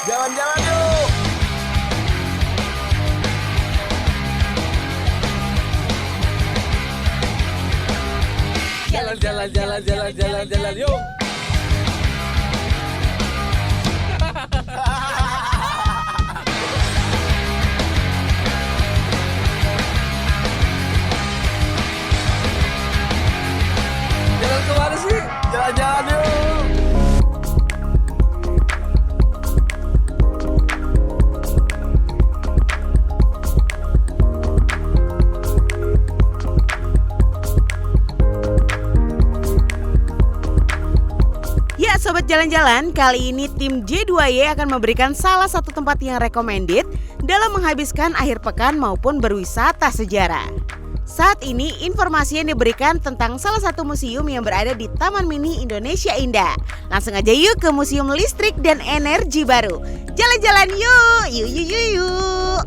Jalan-jalan yuk. Jalan yuk. Jalan kemana sih? Jalan-jalan yuk. Ya Sobat Jalan-Jalan, kali ini tim J2Y akan memberikan salah satu tempat yang recommended dalam menghabiskan akhir pekan maupun berwisata sejarah. Saat ini informasi yang diberikan tentang salah satu museum yang berada di Taman Mini Indonesia Indah. Langsung aja yuk ke Museum Listrik dan Energi Baru. Jalan-jalan yuk, yuk.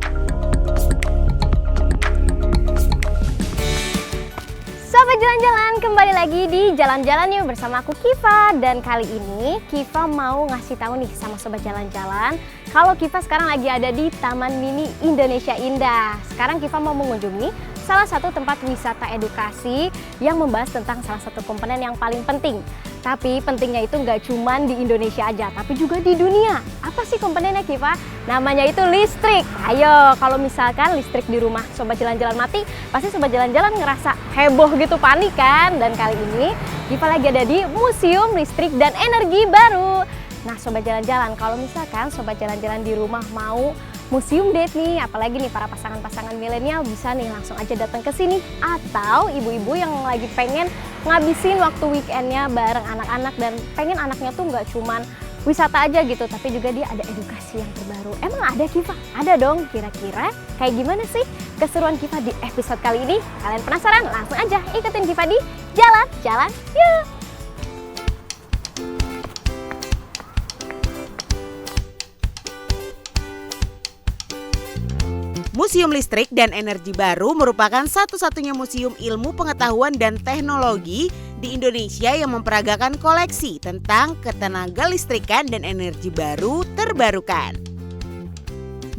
Sobat Jalan-Jalan, kembali lagi di Jalan-Jalan Yuk bersama aku Kiva. Dan kali ini Kiva mau ngasih tahu nih sama Sobat Jalan-Jalan kalau Kiva sekarang lagi ada di Taman Mini Indonesia Indah. Sekarang Kiva mau mengunjungi salah satu tempat wisata edukasi yang membahas tentang salah satu komponen yang paling penting. Tapi pentingnya itu nggak cuma di Indonesia aja, tapi juga di dunia. Apa sih komponennya Kiva? Namanya itu listrik. Ayo, kalau misalkan listrik di rumah Sobat Jalan-Jalan mati, pasti Sobat Jalan-Jalan ngerasa heboh gitu, panik kan? Dan kali ini Kiva lagi ada di Museum Listrik dan Energi Baru. Nah Sobat Jalan-Jalan, kalau misalkan Sobat Jalan-Jalan di rumah mau museum date nih, apalagi nih para pasangan-pasangan milenial bisa nih langsung aja datang ke sini. Atau ibu-ibu yang lagi pengen ngabisin waktu weekendnya bareng anak-anak dan pengen anaknya tuh nggak cuman wisata aja gitu, tapi juga dia ada edukasi yang terbaru. Emang ada Kiva? Ada dong. Kira-kira kayak gimana sih keseruan Kiva di episode kali ini? Kalian penasaran? Langsung aja ikutin Kiva di Jalan-Jalan Yuk! Museum Listrik dan Energi Baru merupakan satu-satunya museum ilmu pengetahuan dan teknologi di Indonesia yang memperagakan koleksi tentang ketenaga listrikan dan energi baru terbarukan.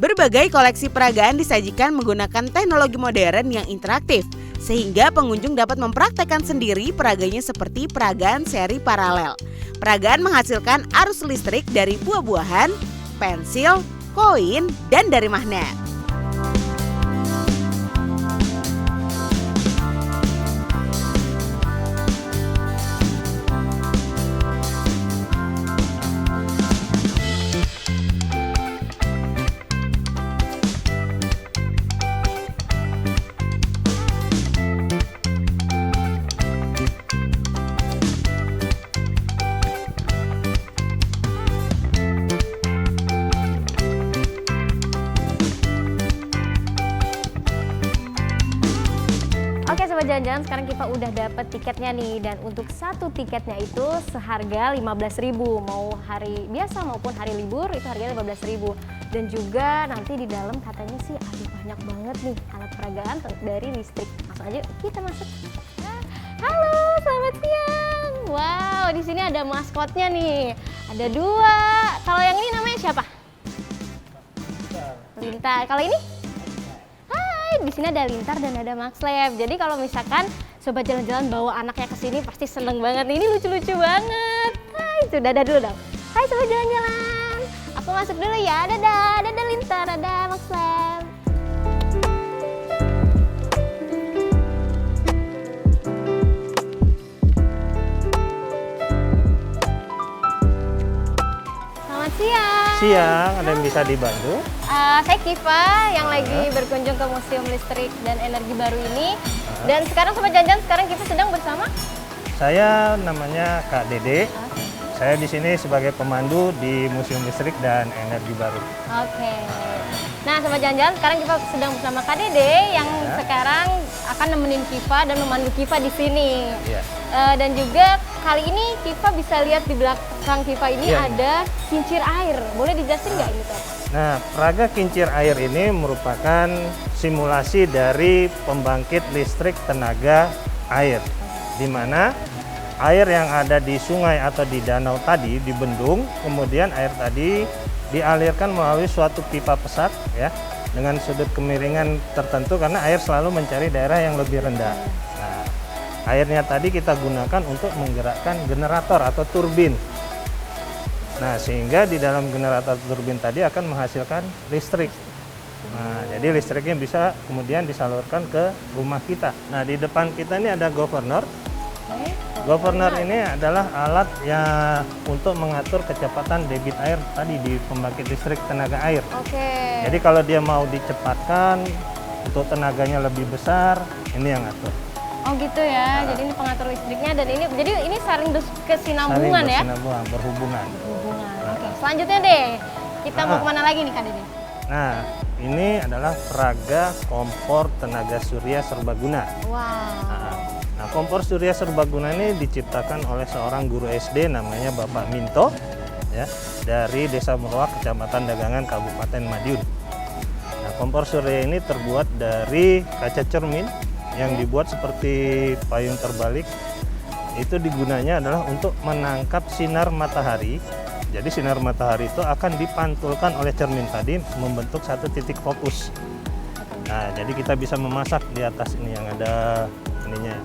Berbagai koleksi peragaan disajikan menggunakan teknologi modern yang interaktif, sehingga pengunjung dapat mempraktekkan sendiri peraganya seperti peragaan seri paralel. Peragaan menghasilkan arus listrik dari buah-buahan, pensil, koin, dan dari magnet. Oke Sobat Jalan-Jalan, sekarang Kiva udah dapet tiketnya nih. Dan untuk satu tiketnya itu seharga 15.000. Mau hari biasa maupun hari libur itu harganya 15.000. Dan juga nanti di dalam katanya sih ada banyak banget nih alat peragaan dari listrik. Langsung aja kita masuk. Halo, selamat siang. Wow, di sini ada maskotnya nih. Ada dua. Kalau yang ini namanya siapa? Lintar. Kalau ini? Di sini ada Lintar dan ada Maxlab. Jadi kalau misalkan Sobat Jalan-Jalan bawa anaknya ke sini pasti seneng banget. Ini lucu-lucu banget. Hai, itu dadah dulu dong. Hai Sobat Jalan-Jalan. Aku masuk dulu ya. Dadah, dadah Lintar, dadah Maxlab. Selamat siang. Siang, ada yang bisa dibantu? Saya Kiva yang lagi berkunjung ke Museum Listrik dan Energi Baru ini. Dan sekarang Sobat Jalan-Jalan, sekarang Kiva sedang bersama? Saya namanya Kak Dede. Saya di sini sebagai pemandu di Museum Listrik dan Energi Baru. Oke. Nah Sobat Jalan-Jalan, sekarang Kiva sedang bersama Kak Dede yang sekarang akan nemenin Kiva dan memandu Kiva di sini. Iya. Dan juga kali ini Kiva bisa lihat di belakang Kiva ini ada kincir air. Boleh dijelasin nggak ini Kak? Nah, peraga kincir air ini merupakan simulasi dari pembangkit listrik tenaga air, di mana air yang ada di sungai atau di danau tadi dibendung, kemudian air tadi dialirkan melalui suatu pipa pesat ya, dengan sudut kemiringan tertentu karena air selalu mencari daerah yang lebih rendah. Nah, airnya tadi kita gunakan untuk menggerakkan generator atau turbin. Nah, sehingga di dalam generator turbin tadi akan menghasilkan listrik. Nah, jadi listriknya bisa kemudian disalurkan ke rumah kita. Nah, di depan kita ini ada governor. Governor ini adalah alat yang untuk mengatur kecepatan debit air tadi di pembangkit listrik tenaga air. Oke. Jadi kalau dia mau dicepatkan untuk tenaganya lebih besar, ini yang ngatur. Oh gitu ya. Jadi ini pengatur listriknya dan ini saling kesinambungan ya. Bersinambungan, berhubungan. Oke. Selanjutnya deh, kita mau kemana lagi nih Kak Dede? Nah, ini adalah peraga kompor tenaga surya serbaguna. Wow. Nah, kompor surya serbaguna ini diciptakan oleh seorang guru SD namanya Bapak Minto ya, dari Desa Meruak, Kecamatan Dagangan, Kabupaten Madiun. Nah, kompor surya ini terbuat dari kaca cermin yang dibuat seperti payung terbalik. Itu digunanya adalah untuk menangkap sinar matahari. Jadi sinar matahari itu akan dipantulkan oleh cermin tadi membentuk satu titik fokus. Nah, jadi kita bisa memasak di atas ini yang ada ininya.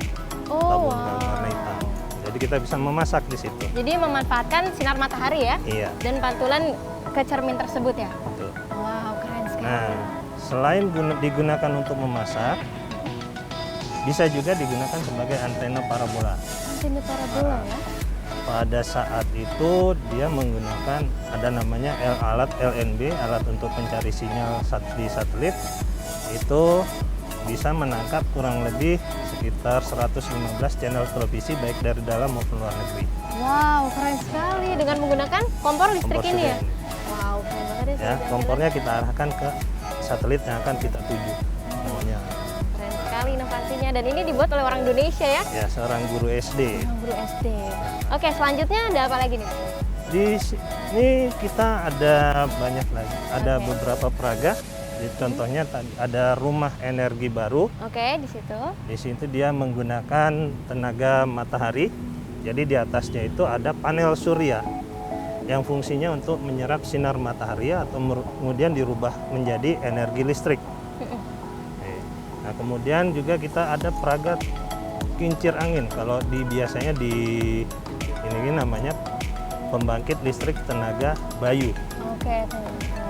Tabung warna hitam. Jadi kita bisa memasak di situ. Jadi memanfaatkan sinar matahari ya? Iya. Dan pantulan ke cermin tersebut ya? Betul. Wow, keren sekali. Nah, selain digunakan untuk memasak, bisa juga digunakan sebagai antena parabola. Antena parabola ya? Pada saat itu dia menggunakan ada namanya alat LNB, alat untuk mencari sinyal di satelit. Itu bisa menangkap kurang lebih sekitar 115 channel televisi baik dari dalam maupun luar negeri. Wow, keren sekali dengan menggunakan kompor listrik ini ya. Ini. Wow, keren banget ya. Ya, kompornya kita arahkan ke satelit yang akan kita tuju. Namanya. Keren sekali inovasinya dan ini dibuat oleh orang Indonesia ya. Ya, seorang guru SD. Seorang guru SD. Oke, selanjutnya ada apa lagi nih? Di sini kita ada banyak lagi. Ada beberapa peraga. Contohnya tadi ada rumah energi baru. Oke, di situ. Di situ dia menggunakan tenaga matahari. Jadi di atasnya itu ada panel surya yang fungsinya untuk menyerap sinar matahari atau kemudian dirubah menjadi energi listrik. Nah, kemudian juga kita ada peraga kincir angin. Kalau biasanya di ini namanya pembangkit listrik tenaga bayu. Oke.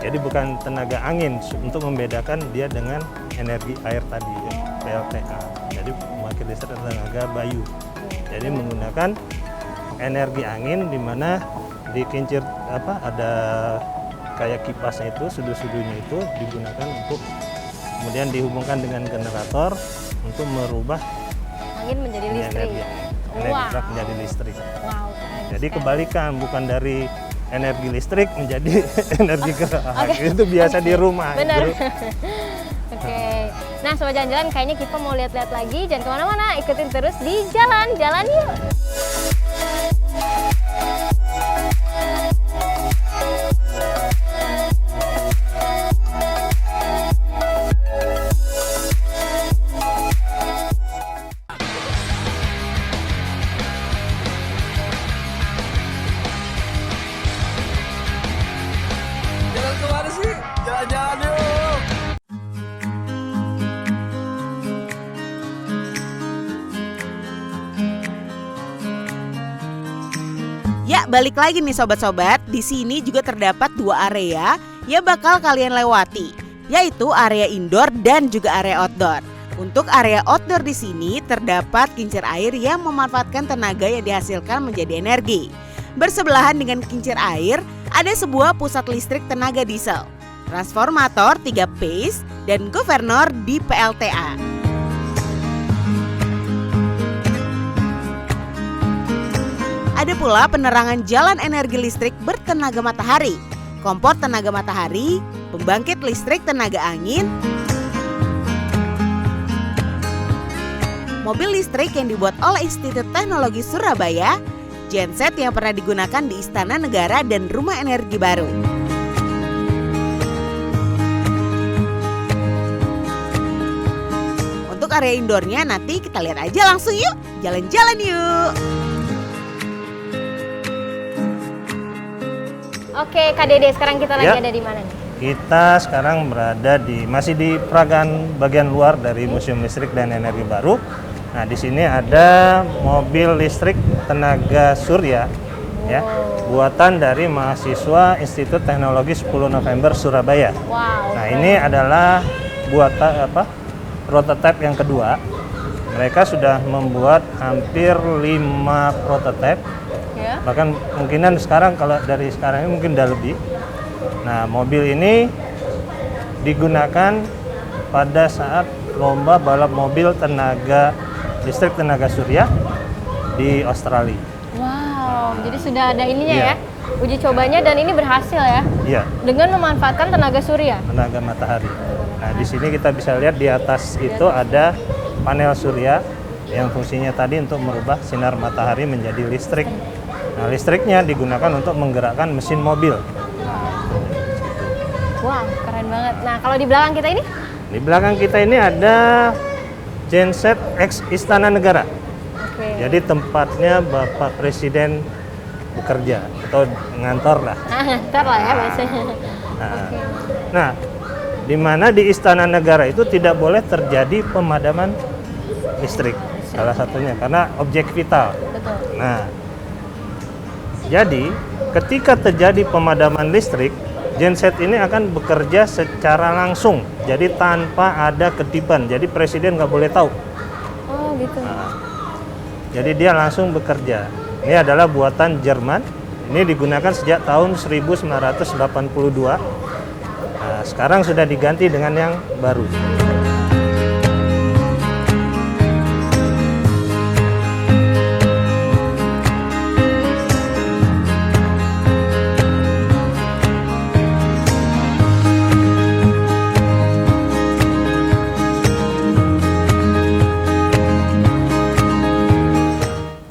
Jadi bukan tenaga angin untuk membedakan dia dengan energi air tadi ya, PLTA. Jadi pembangkit listrik tenaga bayu. Jadi menggunakan energi angin di mana di kincir ada kayak kipasnya itu, sudut-sudutnya itu digunakan untuk kemudian dihubungkan dengan generator untuk merubah Angin menjadi listrik. Energi menjadi listrik. Wow, keren. Jadi kebalikan, bukan dari energi listrik menjadi energi gerak. Itu biasa di rumah. Benar. Oke. Nah, Sobat Jalan-Jalan, kayaknya kita mau lihat-lihat lagi. Jangan kemana-mana, ikutin terus di Jalan-Jalan Yuk. Jalan kemana sih? Jalan-jalan yuk. Ya, balik lagi nih sobat-sobat. Di sini juga terdapat dua area yang bakal kalian lewati, yaitu area indoor dan juga area outdoor. Untuk area outdoor di sini terdapat kincir air yang memanfaatkan tenaga yang dihasilkan menjadi energi. Bersebelahan dengan kincir air, ada sebuah pusat listrik tenaga diesel, transformator 3 phase, dan governor di PLTA. Ada pula penerangan jalan energi listrik bertenaga matahari, kompor tenaga matahari, pembangkit listrik tenaga angin, mobil listrik yang dibuat oleh Institut Teknologi Surabaya, genset yang pernah digunakan di Istana Negara dan Rumah Energi Baru. Untuk area indoornya nanti kita lihat aja langsung yuk, jalan-jalan yuk. Oke, Kak Dede, sekarang kita lagi Ya. ada di mana nih? Kita sekarang berada masih di peragaan bagian luar dari Museum Listrik dan Energi Baru. Nah, di sini ada mobil listrik tenaga surya, ya, buatan dari mahasiswa Institut Teknologi 10 November Surabaya. Wow. Nah, ini adalah prototipe yang kedua. Mereka sudah membuat hampir 5 prototipe. Ya. Bahkan kemungkinan sekarang, kalau dari sekarang ini mungkin udah lebih. Nah, mobil ini digunakan pada saat lomba balap mobil listrik tenaga surya di Australia. Wow, jadi sudah ada ininya Iya. ya, uji cobanya, dan ini berhasil ya, Iya, dengan memanfaatkan tenaga surya. tenaga matahari. Nah, di sini kita bisa lihat di atas itu ada panel surya yang fungsinya tadi untuk merubah sinar matahari menjadi listrik. Nah, listriknya digunakan untuk menggerakkan mesin mobil. Wow, keren banget. Nah, kalau di belakang kita ini? Di belakang kita ini ada Genset X Istana Negara. Oke. Jadi tempatnya Bapak Presiden bekerja atau ngantor lah. Ntar lah ya biasanya. Nah, nah, di mana di Istana Negara itu tidak boleh terjadi pemadaman listrik. Salah satunya karena objek vital. Betul. Nah, jadi ketika terjadi pemadaman listrik, genset ini akan bekerja secara langsung. Jadi tanpa ada ketiban. Jadi presiden nggak boleh tahu. Oh gitu. Nah, jadi dia langsung bekerja. Ini adalah buatan Jerman. Ini digunakan sejak tahun 1982. Nah, sekarang sudah diganti dengan yang baru.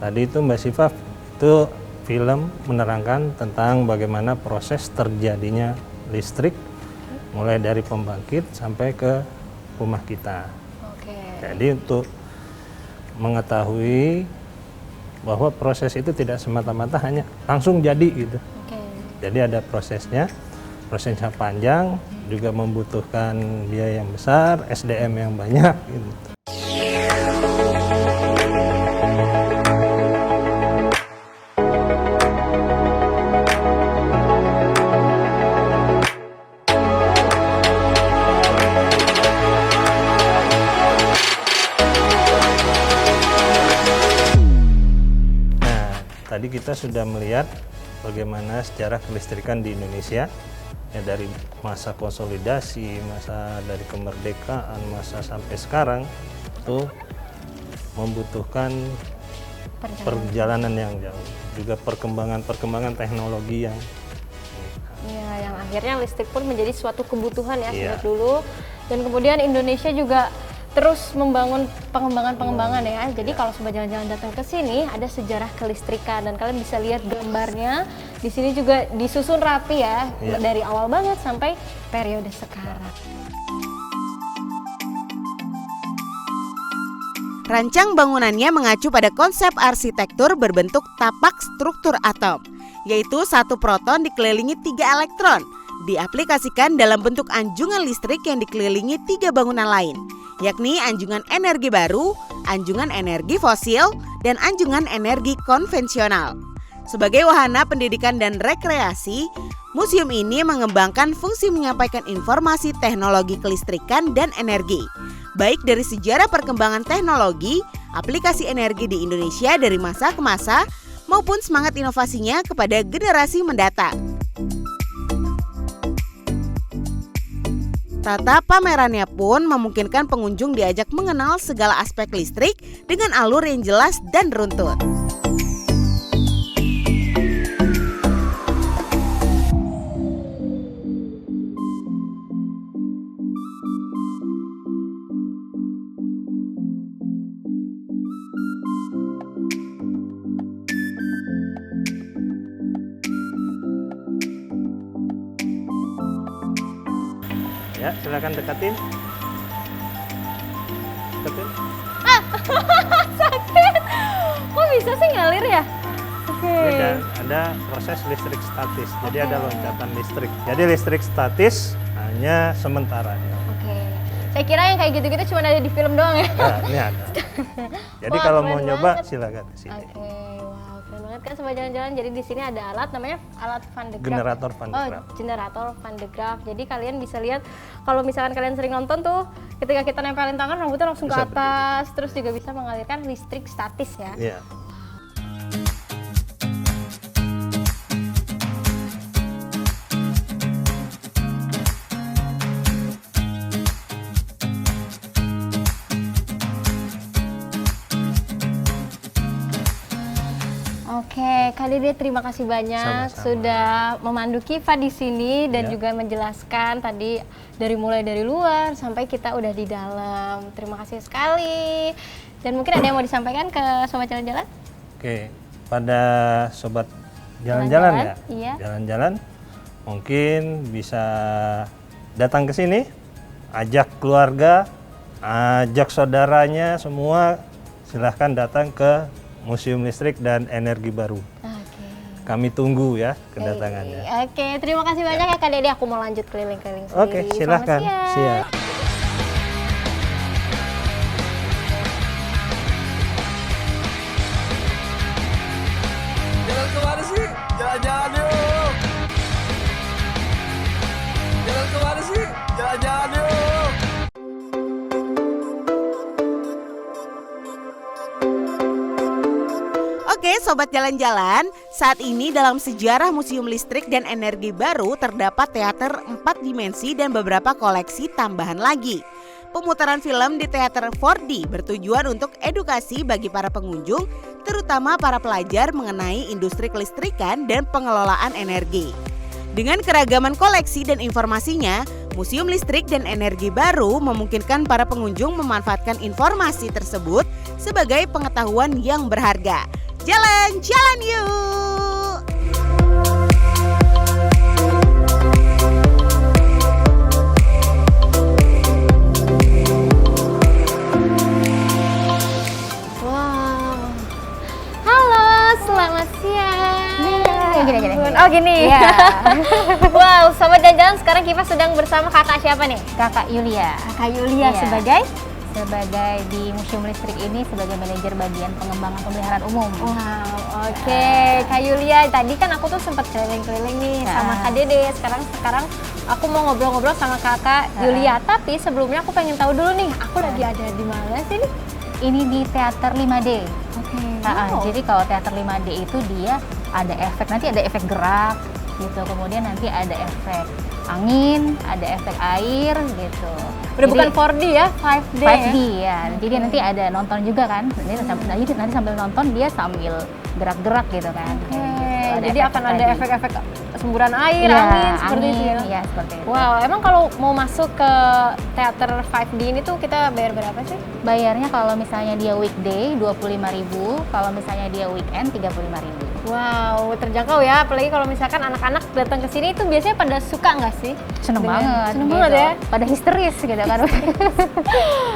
Tadi itu Mbak Siva, itu film menerangkan tentang bagaimana proses terjadinya listrik mulai dari pembangkit sampai ke rumah kita. Oke. Jadi untuk mengetahui bahwa proses itu tidak semata-mata hanya langsung jadi gitu. Oke. Jadi ada prosesnya panjang, juga membutuhkan biaya yang besar, SDM yang banyak gitu. Tadi kita sudah melihat bagaimana sejarah kelistrikan di Indonesia, ya, dari masa konsolidasi, masa dari kemerdekaan, masa sampai sekarang itu membutuhkan perjalanan yang jauh, juga perkembangan teknologi yang Iya, yang akhirnya listrik pun menjadi suatu kebutuhan ya Iya. sejak dulu. Dan kemudian Indonesia juga terus membangun pengembangan ya. Jadi kalau sobat jalan-jalan datang ke sini, ada sejarah kelistrikan dan kalian bisa lihat gambarnya. Di sini juga disusun rapi ya, Iya. dari awal banget sampai periode sekarang. Rancang bangunannya mengacu pada konsep arsitektur berbentuk tapak struktur atom, yaitu satu proton dikelilingi 3 elektron, diaplikasikan dalam bentuk anjungan listrik yang dikelilingi 3 bangunan lain, yakni anjungan energi baru, anjungan energi fosil, dan anjungan energi konvensional. Sebagai wahana pendidikan dan rekreasi, museum ini mengembangkan fungsi menyampaikan informasi teknologi kelistrikan dan energi, baik dari sejarah perkembangan teknologi, aplikasi energi di Indonesia dari masa ke masa, maupun semangat inovasinya kepada generasi mendatang. Tata pamerannya pun memungkinkan pengunjung diajak mengenal segala aspek listrik dengan alur yang jelas dan runtut. ya, silakan dekatin. Dekatin. Sakit. Kok bisa sih ngalir ya? Ini ada proses listrik statis. Jadi ada loncatan listrik. Jadi listrik statis hanya sementara. Oke. Saya kira yang kayak gitu-gitu cuma ada di film doang ya. Nah, ini ada. Jadi Wah, kalau keren mau nyoba banget. silakan ke sini. Oke, wow, keren banget kan Sobat Jalan-Jalan. Jadi di sini ada alat namanya alat Van de Graaff. Generator Van de Oh, Graaff. generator Van de Graaff. Jadi kalian bisa lihat kalau misalkan kalian sering nonton tuh, ketika kita nempelin tangan rambutnya langsung ke Bisa atas, terus juga bisa mengalirkan listrik statis ya. Iya. Oke, Kak Dede terima kasih banyak Sama-sama. sudah memandu Kiva di sini dan Ya. juga menjelaskan tadi mulai dari luar sampai kita udah di dalam. Terima kasih sekali. Dan mungkin ada yang mau disampaikan ke Sobat Jalan-Jalan? Oke, pada sobat jalan-jalan ya. Iya. Jalan-jalan mungkin bisa datang ke sini, ajak keluarga, ajak saudaranya semua, silahkan datang ke Museum Listrik dan Energi Baru. Oke. Kami tunggu ya kedatangannya. Oke, terima kasih banyak ya Kak Dede. Aku mau lanjut keliling-keliling sendiri. Oke, silahkan. Selamat siang. Siap. Jalan kemana sih? Jalan-jalan yuk. Jalan kemana sih? Jalan-jalan yuk. Oke, sobat jalan-jalan, saat ini dalam sejarah Museum Listrik dan Energi Baru terdapat teater 4 dimensi dan beberapa koleksi tambahan lagi. Pemutaran film di teater 4D bertujuan untuk edukasi bagi para pengunjung, terutama para pelajar mengenai industri kelistrikan dan pengelolaan energi. Dengan keragaman koleksi dan informasinya, Museum Listrik dan Energi Baru memungkinkan para pengunjung memanfaatkan informasi tersebut sebagai pengetahuan yang berharga. Jalan-jalan yuk! Wow. Halo, selamat siang. Gini. Oh gini. Iya. Wow, Sobat Jalan-Jalan, sekarang Kiva sedang bersama kakak siapa nih? Kakak Yulia Kakak Yulia Iya. sebagai? sebagai di Museum Listrik ini sebagai manajer bagian pengembangan pemeliharaan umum. Wow, oke. Kak Yulia, tadi kan aku tuh sempat keliling-keliling nih sama Kak Dede. Sekarang aku mau ngobrol-ngobrol sama Kakak Yulia. Tapi sebelumnya aku pengen tahu dulu nih, aku lagi ada di mana sih nih? Ini di teater 5D. Oke. Jadi kalau teater 5D itu dia ada efek, nanti ada efek gerak gitu, kemudian nanti ada efek angin, ada efek air gitu. Udah Jadi, bukan 4D ya, 5D. 5D ya. Jadi nanti ada nonton juga kan. Nanti sambil nonton dia sambil gerak-gerak gitu kan. Oke, Kayak gitu. Ada jadi akan ada tadi. efek-efek semburan air, Iya, angin seperti itu ya. Iya, seperti itu. Wow, emang kalau mau masuk ke teater 5D ini tuh kita bayar berapa sih? Bayarnya kalau misalnya dia weekday 25.000, kalau misalnya dia weekend 35.000. Wow, terjangkau ya. Apalagi kalau misalkan anak-anak datang ke sini itu biasanya pada suka nggak sih? Seneng Dengan- banget. seneng gitu. banget ya. Pada histeris gitu kan.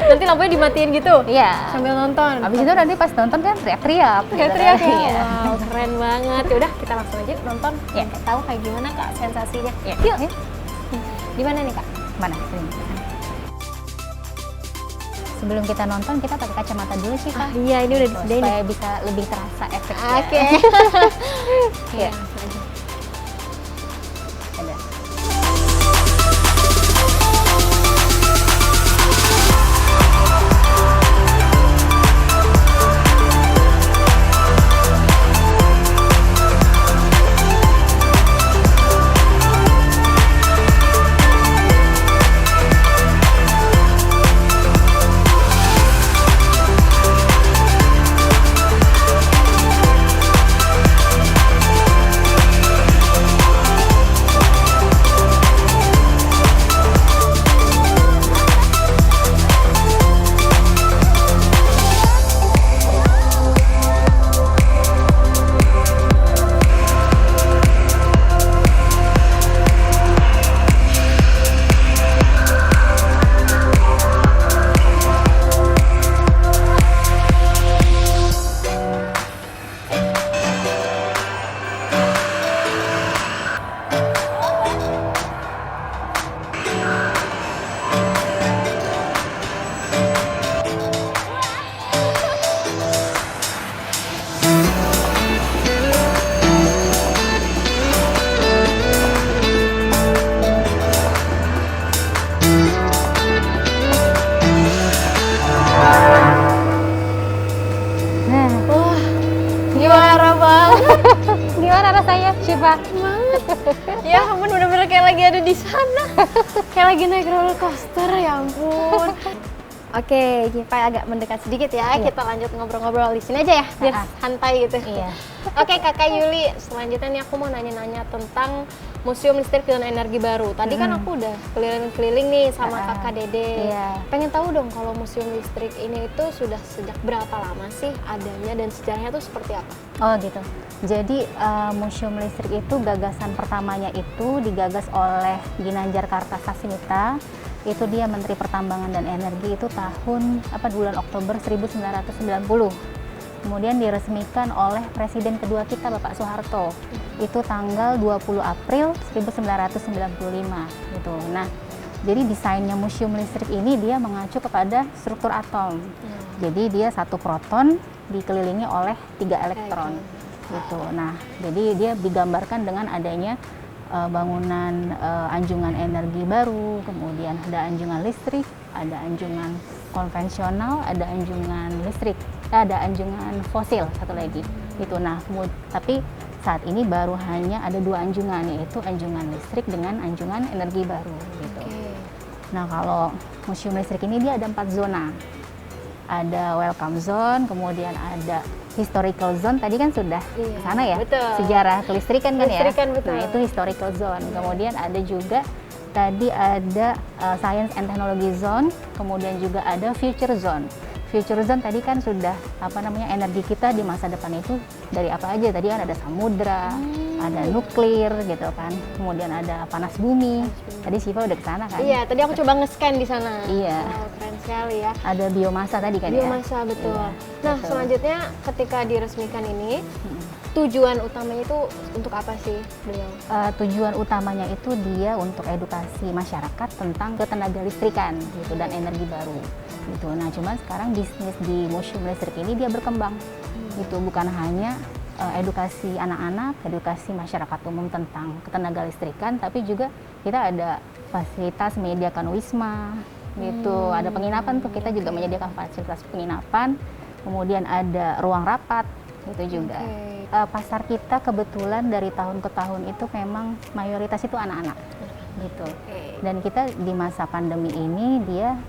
Nanti lampunya dimatiin gitu Iya. sambil nonton. Habis itu nanti pas nonton kan teriak-teriak. gitu Teriak-teriak kan. ya. Iya. Wow, keren banget. Udah, kita langsung aja nonton. Iya. Kita tahu kayak gimana Kak sensasinya. Iya. Yuk. Di mana nih Kak? Mana? Sini. Sebelum kita nonton kita pakai kacamata dulu sih Kak. Iya, ini udah disediain. Supaya bisa lebih terasa efeknya. Oke. Iya. langsung aja. Ada. Kiva. banget. Ya ampun, bener-bener kayak lagi ada di sana. Kayak lagi naik roller coaster, ya ampun. Oke, Kiva agak mendekat sedikit ya. Iya. Kita lanjut ngobrol-ngobrol di sini aja ya, biar santai gitu. Iya. Oke, Kakak Yuli, selanjutnya nih aku mau nanya-nanya tentang Museum Listrik dan Energi Baru. Tadi kan aku udah keliling-keliling nih sama Kakak Dede. Iya. Pengen tahu dong kalau Museum Listrik ini itu sudah sejak berapa lama sih adanya dan sejarahnya tuh seperti apa? Oh gitu. Jadi Museum Listrik itu gagasan pertamanya itu digagas oleh Ginanjar Kartasasmita. Itu dia Menteri Pertambangan dan Energi itu tahun bulan Oktober 1990. Kemudian diresmikan oleh Presiden kedua kita Bapak Soeharto. Itu tanggal 20 April 1995 gitu. Nah, jadi desainnya Museum Listrik ini dia mengacu kepada struktur atom. Jadi dia satu proton dikelilingi oleh 3 elektron gitu. Nah, jadi dia digambarkan dengan adanya bangunan anjungan energi baru, kemudian ada anjungan listrik, ada anjungan konvensional, ada anjungan listrik, ada anjungan fosil satu lagi gitu. Nah, tapi saat ini baru hanya ada 2 anjungan, yaitu anjungan listrik dengan anjungan energi baru gitu. Nah, kalau Museum Listrik ini dia ada 4 zona. Ada welcome zone, kemudian ada historical zone, tadi kan sudah sana ya, betul. Sejarah kelistrikan kan Kelistrikan, ya. betul. Nah, itu historical zone. Kemudian ada juga tadi ada science and technology zone, kemudian juga ada future zone. Future zone tadi kan sudah energi kita di masa depan itu dari apa aja? Tadi kan ada samudra, ada nuklir gitu kan. Kemudian ada panas bumi. Tadi Siva udah ke sana kan? Iya, tadi aku coba nge-scan di sana. Iya. Oh, keren sekali ya. Ada biomasa tadi kan ya? Biomasa, betul. Iya, Nah, betul. selanjutnya ketika diresmikan ini, tujuan utamanya itu untuk apa sih beliau? Tujuan utamanya itu dia untuk edukasi masyarakat tentang ketenaga listrikan gitu dan energi baru gitu. Nah, cuman sekarang bisnis di Museum Listrik ini dia berkembang gitu, bukan hanya edukasi anak-anak, edukasi masyarakat umum tentang ketenaga listrikan, tapi juga kita ada fasilitas menyediakan wisma gitu, ada penginapan tuh, kita juga menyediakan fasilitas penginapan, kemudian ada ruang rapat gitu juga. Pasar kita kebetulan dari tahun ke tahun itu memang mayoritas itu anak-anak gitu. Dan kita di masa pandemi ini dia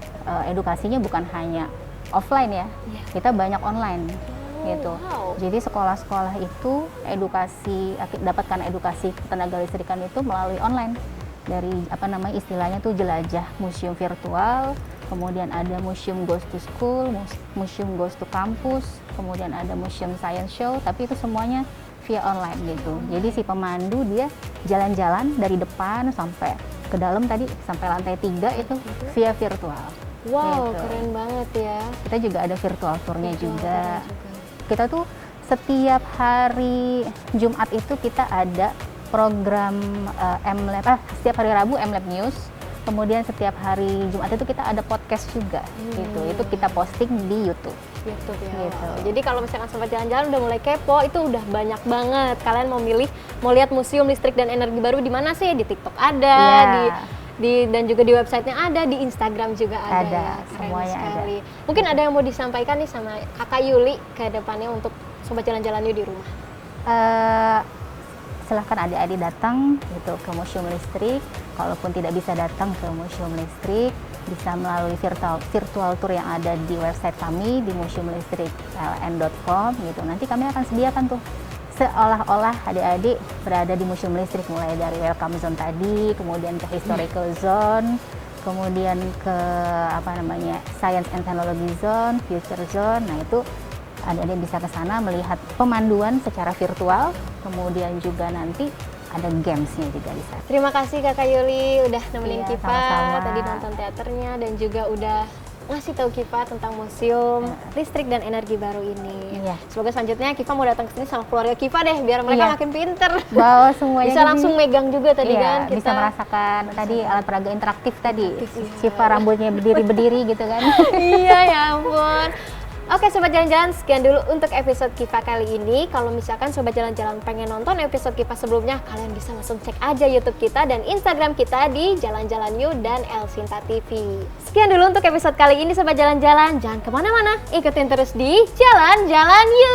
edukasinya bukan hanya offline ya, kita banyak online gitu. Jadi sekolah-sekolah itu dapatkan edukasi ketenaga listrikan itu melalui online dari istilahnya tuh jelajah museum virtual. Kemudian ada Museum Goes to School, Museum Goes to Campus, kemudian ada Museum Science Show, tapi itu semuanya via online gitu. Jadi si pemandu dia jalan-jalan dari depan sampai ke dalam tadi, sampai lantai 3 itu via virtual. Wow, gitu. keren banget ya. Kita juga ada virtual tournya juga. Kita tuh setiap hari Jumat itu kita ada program MLab, setiap hari Rabu MLab News. Kemudian setiap hari Jumat itu kita ada podcast juga gitu. Itu kita posting di YouTube. YouTube ya. Gitu. Jadi kalau misalkan sobat jalan-jalan udah mulai kepo, itu udah banyak banget. Kalian mau lihat Museum Listrik dan Energi Baru di mana sih? Di TikTok ada, dan juga di websitenya ada, di Instagram juga ada. Ya. Keren semuanya sekali. Mungkin ada yang mau disampaikan nih sama Kakak Yuli ke depannya untuk sobat jalan-jalan yuk di rumah. Silahkan adik-adik datang gitu ke Museum Listrik. Kalaupun tidak bisa datang ke Museum Listrik, bisa melalui virtual tour yang ada di website kami di museumlistrikln.com gitu. Nanti kami akan sediakan tuh seolah-olah adik-adik berada di Museum Listrik, mulai dari welcome zone tadi, kemudian ke historical zone, kemudian ke science and technology zone, future zone. Nah, itu adik-adik bisa ke sana melihat pemanduan secara virtual, kemudian juga nanti ada gamesnya juga di sana. Terima kasih Kakak Yuli udah nemenin Iya, Kiva sama-sama. tadi nonton teaternya dan juga udah ngasih tahu Kiva tentang Museum Listrik dan Energi Baru ini. Iya. Semoga selanjutnya Kiva mau datang ke sini sama keluarga Kiva deh, biar mereka Iya. makin pinter. Bawa semuanya Bisa ke langsung sini. megang juga tadi Iya, kan kita. bisa merasakan tadi alat peraga interaktif tadi. iya. Siva rambutnya berdiri-berdiri gitu kan. Iya ya ampun. Oke Sobat Jalan-Jalan, sekian dulu untuk episode Kiva kali ini. Kalau misalkan Sobat Jalan-Jalan pengen nonton episode Kiva sebelumnya, kalian bisa langsung cek aja YouTube kita dan Instagram kita di Jalan-Jalan You dan El Sinta TV. Sekian dulu untuk episode kali ini Sobat Jalan-Jalan. Jangan kemana-mana, ikutin terus di Jalan-Jalan You.